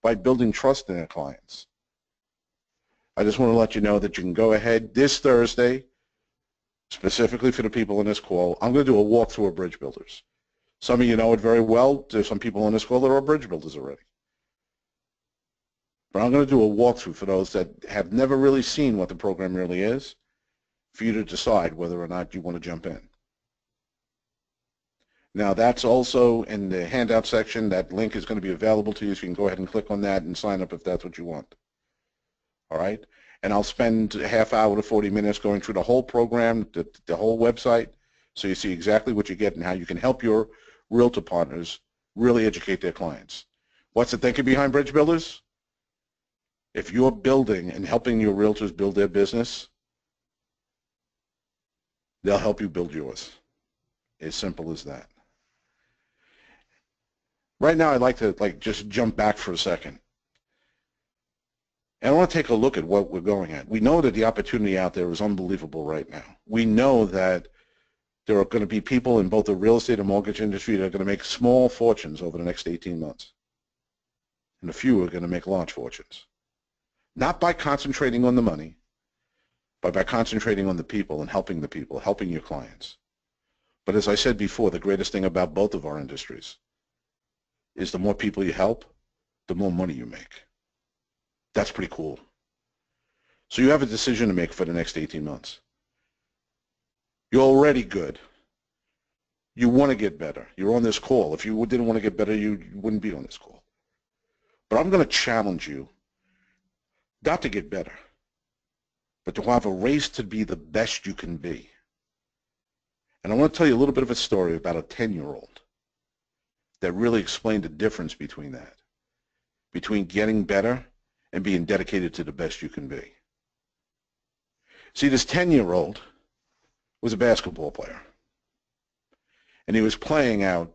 by building trust in their clients, I just want to let you know that you can go ahead this Thursday, specifically for the people on this call. I'm going to do a walkthrough of bridge builders. Some of you know it very well. There's some people on this call that are bridge builders already. But I'm going to do a walkthrough for those that have never really seen what the program really is, for you to decide whether or not you want to jump in. Now, that's also in the handout section. That link is going to be available to you, so you can go ahead and click on that and sign up if that's what you want. All right? And I'll spend a half hour to 40 minutes going through the whole program, the whole website, so you see exactly what you get and how you can help your realtor partners really educate their clients. What's the thinking behind bridge builders? If you're building and helping your realtors build their business, they'll help you build yours. As simple as that. Right now, I'd like to just jump back for a second. And I want to take a look at what we're going at. We know that the opportunity out there is unbelievable right now. We know that there are going to be people in both the real estate and mortgage industry that are going to make small fortunes over the next 18 months. And a few are going to make large fortunes. Not by concentrating on the money, but by concentrating on the people and helping the people, helping your clients. But as I said before, the greatest thing about both of our industries is the more people you help, the more money you make. That's pretty cool. So you have a decision to make for the next 18 months. You're already good. You want to get better. You're on this call. If you didn't want to get better, you wouldn't be on this call. But I'm going to challenge you not to get better, but to have a race to be the best you can be. And I want to tell you a little bit of a story about a 10-year-old that really explained the difference between that, between getting better and being dedicated to the best you can be. See, this 10-year-old was a basketball player, and he was playing out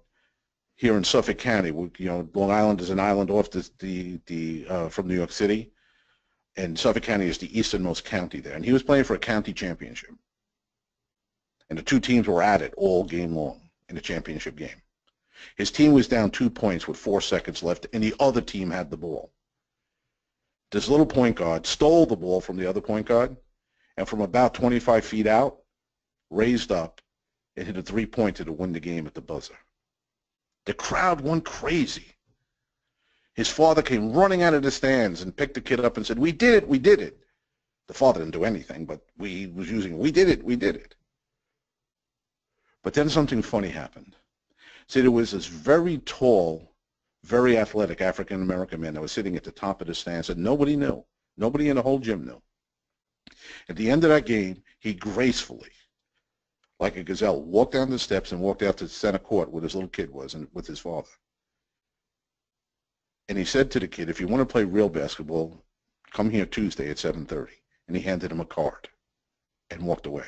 here in Suffolk County. You know, Long Island is an island off from New York City, and Suffolk County is the easternmost county there. And he was playing for a county championship. And the two teams were at it all game long in the championship game. His team was down 2 points with 4 seconds left, and the other team had the ball. This little point guard stole the ball from the other point guard, and from about 25 feet out, raised up and hit a three-pointer to win the game at the buzzer. The crowd went crazy. His father came running out of the stands and picked the kid up and said, "We did it, we did it." The father didn't do anything, but we did it, we did it. But then something funny happened. See, there was this very tall, very athletic African-American man that was sitting at the top of the stands that nobody knew. Nobody in the whole gym knew. At the end of that game, he gracefully, like a gazelle, walked down the steps and walked out to the center court where this little kid was and with his father. And he said to the kid, "If you want to play real basketball, come here Tuesday at 7:30. And he handed him a card and walked away.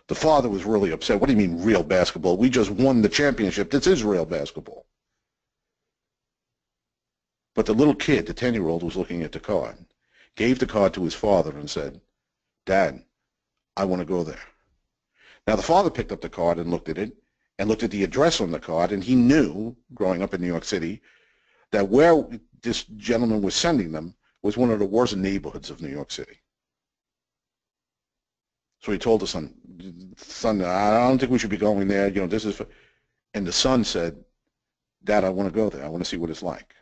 The father was really upset. "What do you mean real basketball? We just won the championship. This is real basketball." But the little kid, the 10-year-old, was looking at the card, gave the card to his father and said, "Dad, I want to go there." Now the father picked up the card and looked at it and looked at the address on the card, and he knew, growing up in New York City, that where this gentleman was sending them was one of the worst neighborhoods of New York City. So he told the son, "I don't think we should be going there. You know, this is," and the son said, "Dad, I want to go there. I want to see what it's like."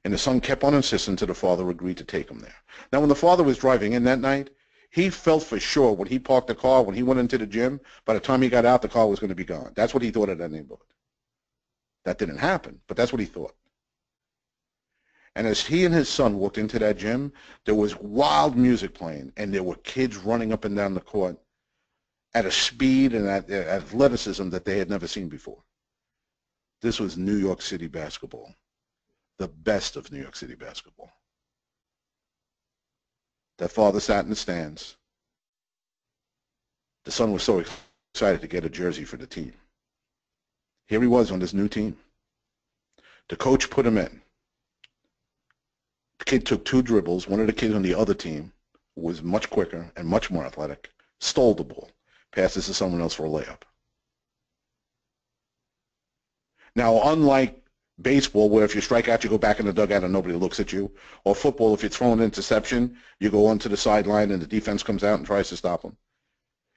And the son kept on insisting until the father agreed to take him there. Now, when the father was driving in that night, he felt for sure when he parked the car, when he went into the gym, by the time he got out, the car was going to be gone. That's what he thought of that neighborhood. That didn't happen, but that's what he thought. And as he and his son walked into that gym, there was wild music playing, and there were kids running up and down the court at a speed and at athleticism that they had never seen before. This was New York City basketball, the best of New York City basketball. That father sat in the stands. The son was so excited to get a jersey for the team. Here he was on this new team. The coach put him in. The kid took 2 dribbles. One of the kids on the other team, who was much quicker and much more athletic, stole the ball, passed it to someone else for a layup. Now, unlike baseball, where if you strike out, you go back in the dugout and nobody looks at you, or football, if you throw an interception, you go onto the sideline and the defense comes out and tries to stop them.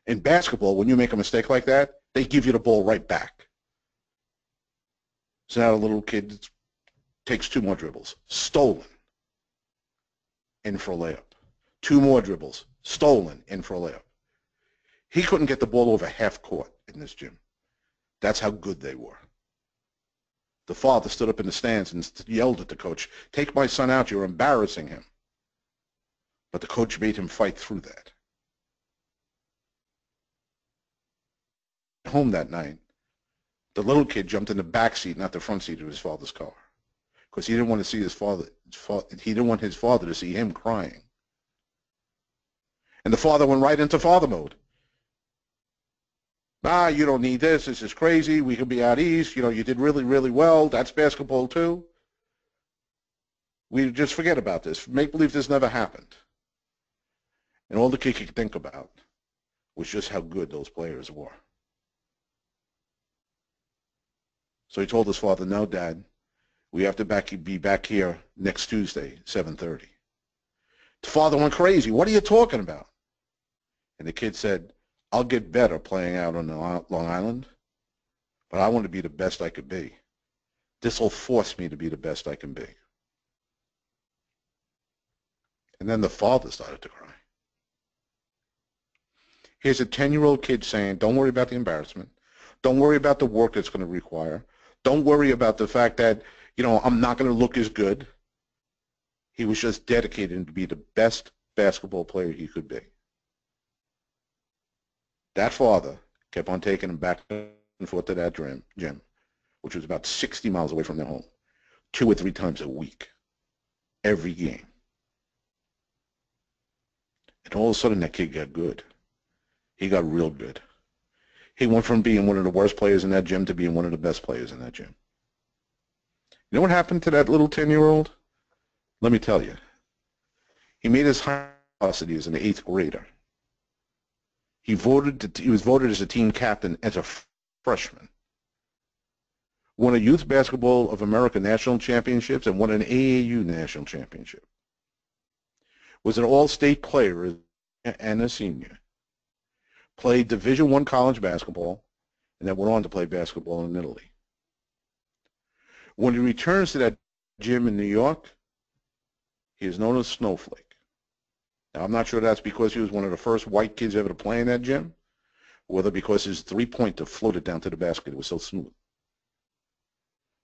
In basketball, when you make a mistake like that, they give you the ball right back. So now the little kid takes 2 more dribbles, stolen, in for a layup. 2 more dribbles, stolen, in for a layup. He couldn't get the ball over half court in this gym. That's how good they were. The father stood up in the stands and yelled at the coach, "Take my son out, you're embarrassing him." But the coach made him fight through that. Home that night, the little kid jumped in the back seat, not the front seat of his father's car, because he didn't want to see his father. He didn't want his father to see him crying. And the father went right into father mode. "Ah, you don't need this. This is crazy. We could be out east. You know, you did really, really well. That's basketball too. We just forget about this. Make believe this never happened." And all the kid could think about was just how good those players were. So he told his father, "No, Dad, we have to be back here next Tuesday, 7:30. The father went crazy. "What are you talking about?" And the kid said, "I'll get better playing out on Long Island, but I want to be the best I could be. This will force me to be the best I can be." And then the father started to cry. Here's a 10-year-old kid saying, "Don't worry about the embarrassment. Don't worry about the work it's going to require. Don't worry about the fact that, you know, I'm not going to look as good." He was just dedicated to be the best basketball player he could be. That father kept on taking him back and forth to that gym, which was about 60 miles away from their home, 2 or 3 times a week, every game. And all of a sudden, that kid got good. He got real good. He went from being one of the worst players in that gym to being one of the best players in that gym. You know what happened to that little 10-year-old? Let me tell you. He made his high velocity as an 8th grader. He was voted as a team captain as a freshman. won a Youth Basketball of America National Championships, and won an AAU National Championship. Was an all-state player and a senior. Played Division I college basketball, and then went on to play basketball in Italy. When he returns to that gym in New York, he is known as Snowflake. Now, I'm not sure that's because he was one of the first white kids ever to play in that gym, or whether because his three-pointer floated down to the basket. It was so smooth.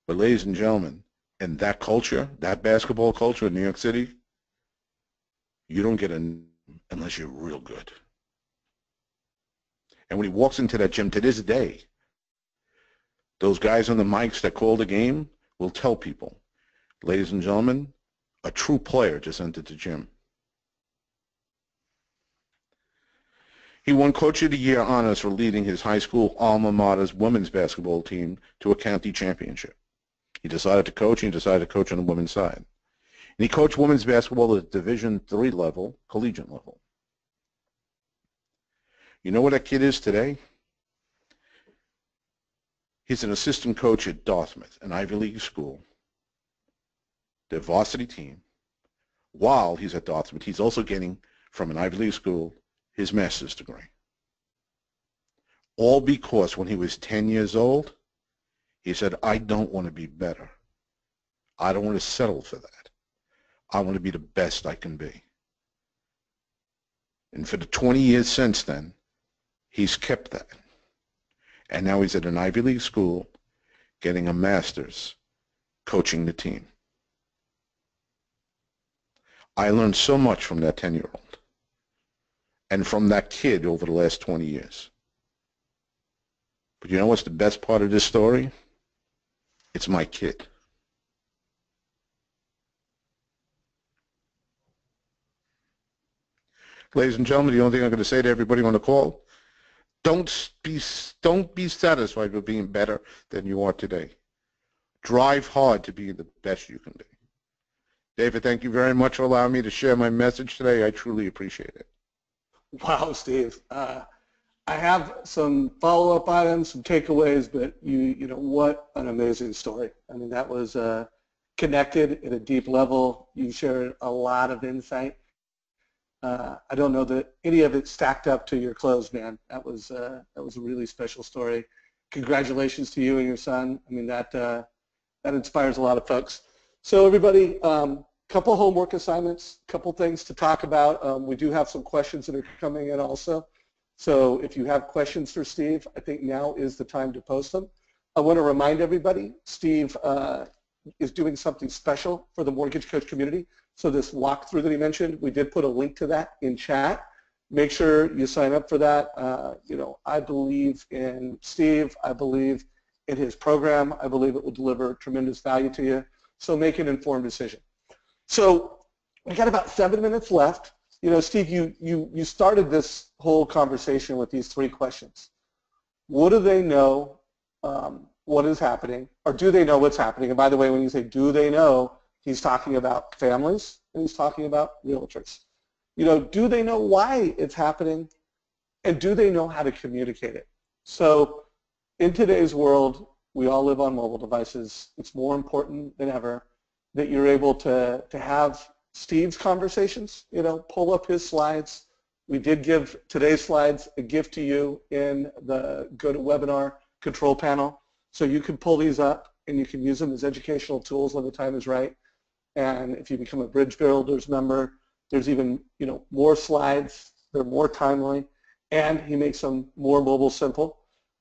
But ladies and gentlemen, in that culture, that basketball culture in New York City, you don't get in unless you're real good. And when he walks into that gym to this day, those guys on the mics that call the game will tell people, ladies and gentlemen, a true player just entered the gym. He won Coach of the Year honors for leading his high school alma mater's women's basketball team to a county championship. He decided to coach, and he decided to coach on the women's side. And he coached women's basketball at Division III level, collegiate level. You know what that kid is today? He's an assistant coach at Dartmouth, an Ivy League school, their varsity team. While he's at Dartmouth, he's also getting, from an Ivy League school, his master's degree. All because when he was 10 years old, he said, I don't want to be better. I don't want to settle for that. I want to be the best I can be. And for the 20 years since then, he's kept that. And now he's at an Ivy League school getting a master's coaching the team. I learned so much from that 10-year-old and from that kid over the last 20 years. But you know what's the best part of this story? It's my kid. Ladies and gentlemen, the only thing I'm going to say to everybody on the call, don't be satisfied with being better than you are today. Drive hard to be the best you can be. David, thank you very much for allowing me to share my message today. I truly appreciate it. Wow, Steve. I have some follow-up items, some takeaways, but you know, what an amazing story. I mean, that was connected at a deep level. You shared a lot of insight. I don't know that any of it stacked up to your close, man. That was a really special story. Congratulations to you and your son. I mean, that inspires a lot of folks. So everybody, couple homework assignments, couple things to talk about. We do have some questions that are coming in also. So if you have questions for Steve, I think now is the time to post them. I want to remind everybody, Steve is doing something special for the mortgage coach community. So this walkthrough that he mentioned, we did put a link to that in chat. Make sure you sign up for that. You know, I believe in Steve. I believe in his program. I believe it will deliver tremendous value to you. So make an informed decision. So we got about 7 minutes left. You know, Steve, you started this whole conversation with these 3 questions. What do they know? What is happening? Or do they know what's happening? And by the way, when you say do they know, he's talking about families and he's talking about realtors. You know, do they know why it's happening? And do they know how to communicate it? So in today's world, we all live on mobile devices. It's more important than ever that you're able to have Steve's conversations, you know, pull up his slides. We did give today's slides a gift to you in the GoToWebinar control panel. So you can pull these up and you can use them as educational tools when the time is right. And if you become a Bridge Builders member, there's even, you know, more slides. They're more timely. And he makes them more mobile simple.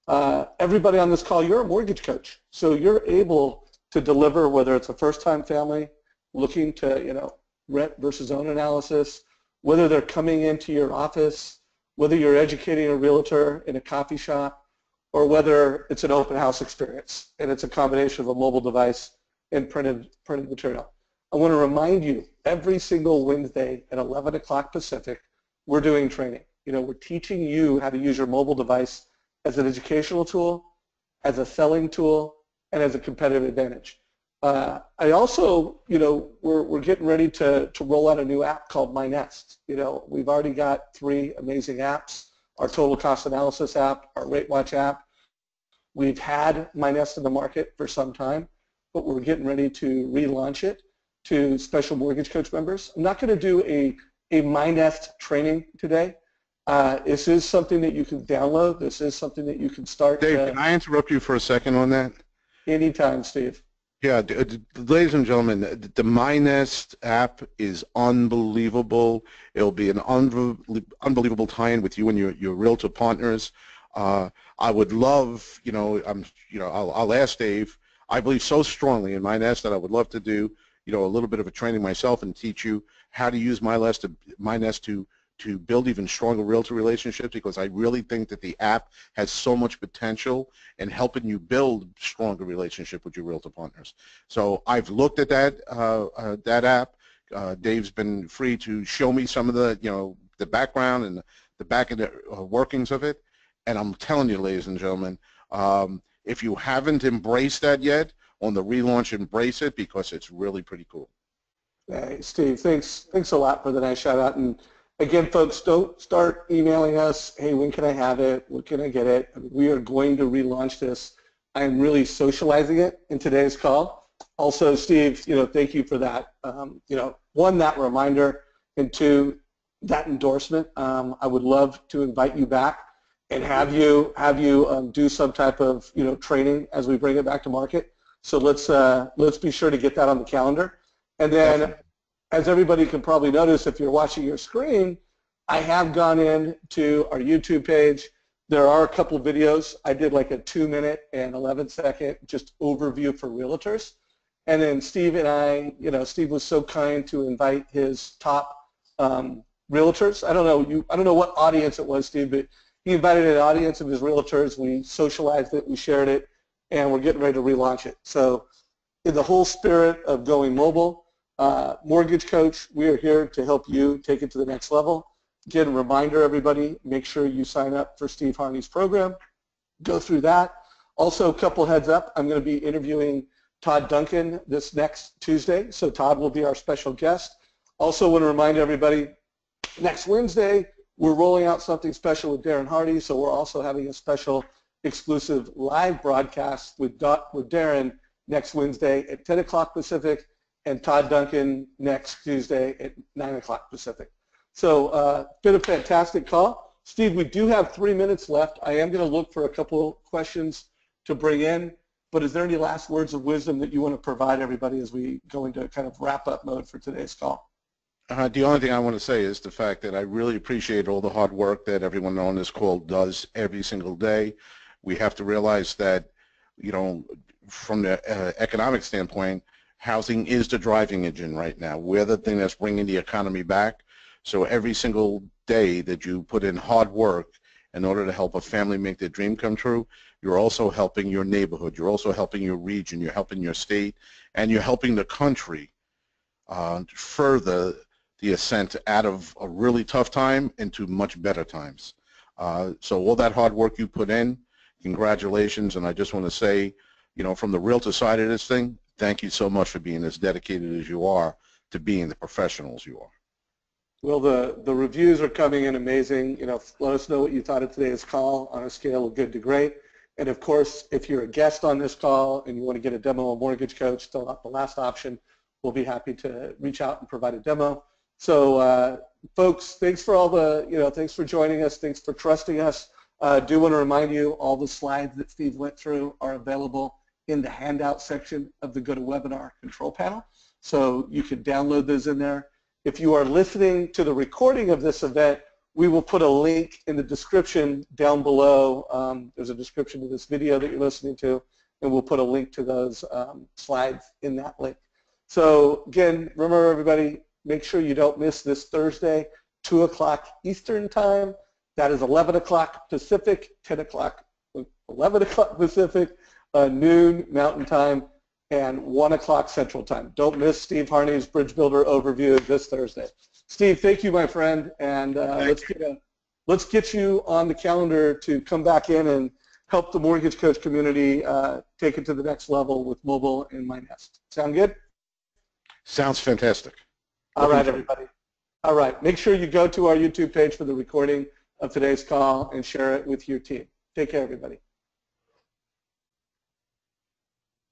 Everybody on this call, you're a mortgage coach. So you're able to deliver, whether it's a first-time family looking to, you know, rent versus own analysis, whether they're coming into your office, whether you're educating a realtor in a coffee shop, or whether it's an open house experience and it's a combination of a mobile device and printed material. I want to remind you, every single Wednesday at 11 o'clock Pacific, we're doing training. You know, we're teaching you how to use your mobile device as an educational tool, as a selling tool, and as a competitive advantage. I also, you know, we're getting ready to roll out a new app called My Nest. You know, we've already got 3 amazing apps, our total cost analysis app, our Rate Watch app. We've had My Nest in the market for some time, but we're getting ready to relaunch it to special mortgage coach members. I'm not going to do a My Nest training today. This is something that you can download. This is something that you can start. Dave, can I interrupt you for a second on that? Anytime, Steve. Yeah, ladies and gentlemen, the My Nest app is unbelievable. It'll be an unbelievable tie-in with you and your realtor partners. I would love, I'll ask Dave. I believe so strongly in My Nest that I would love to do, a little bit of a training myself and teach you how to use My Nest to build even stronger realtor relationships, because I really think that the app has so much potential in helping you build stronger relationship with your realtor partners. So I've looked at that app. Dave's been free to show me some of the background and the back of the workings of it. And I'm telling you, ladies and gentlemen, if you haven't embraced that yet, on the relaunch, embrace it, because it's really pretty cool. Hey, Steve, thanks a lot for the nice shout out. And again, folks, don't start emailing us, hey, when can I have it? When can I get it? We are going to relaunch this. I am really socializing it in today's call. Also, Steve, thank you for that. One, that reminder, and two, that endorsement. I would love to invite you back and have you do some type of training as we bring it back to market. So let's be sure to get that on the calendar. And then, definitely, as everybody can probably notice if you're watching your screen, I have gone in to our YouTube page. There are a couple of videos. I did like a 2-minute and 11-second just overview for realtors. And then Steve and I, Steve was so kind to invite his top realtors. I don't know what audience it was, Steve, but he invited an audience of his realtors. We socialized it, we shared it, and we're getting ready to relaunch it. So in the whole spirit of going mobile, Mortgage Coach, we are here to help you take it to the next level. Again, a reminder, everybody, make sure you sign up for Steve Harney's program. Go through that. Also, a couple heads up, I'm going to be interviewing Todd Duncan this next Tuesday, so Todd will be our special guest. Also want to remind everybody, next Wednesday, we're rolling out something special with Darren Hardy, so we're also having a special exclusive live broadcast with Darren next Wednesday at 10 o'clock Pacific, and Todd Duncan next Tuesday at 9 o'clock Pacific. So been a fantastic call. Steve, we do have 3 minutes left. I am going to look for a couple questions to bring in, but is there any last words of wisdom that you want to provide everybody as we go into kind of wrap-up mode for today's call? The only thing I want to say is the fact that I really appreciate all the hard work that everyone on this call does every single day. We have to realize that, from the economic standpoint, housing is the driving engine right now. We're the thing that's bringing the economy back. So every single day that you put in hard work in order to help a family make their dream come true, you're also helping your neighborhood. You're also helping your region. You're helping your state. And you're helping the country further the ascent out of a really tough time into much better times. So all that hard work you put in, congratulations. And I just want to say, from the realtor side of this thing, thank you so much for being as dedicated as you are to being the professionals you are. Well, the reviews are coming in amazing. Let us know what you thought of today's call on a scale of good to great. And of course, if you're a guest on this call and you want to get a demo of Mortgage Coach, fill out the last option. We'll be happy to reach out and provide a demo. So, folks, thanks for all thanks for joining us. Thanks for trusting us. Do want to remind you, all the slides that Steve went through are available in the handout section of the GoToWebinar control panel. So you can download those in there. If you are listening to the recording of this event, we will put a link in the description down below. There's a description to this video that you're listening to, and we'll put a link to those slides in that link. So again, remember everybody, make sure you don't miss this Thursday, 2 o'clock Eastern time. That is 11 o'clock Pacific, 11 o'clock Pacific, noon Mountain Time, and 1 o'clock Central Time. Don't miss Steve Harney's Bridge Builder overview this Thursday. Steve, thank you, my friend, and let's get you on the calendar to come back in and help the Mortgage Coach community take it to the next level with mobile and My Nest. Sound good? Sounds fantastic. All right, everybody. All right, make sure you go to our YouTube page for the recording of today's call and share it with your team. Take care, everybody.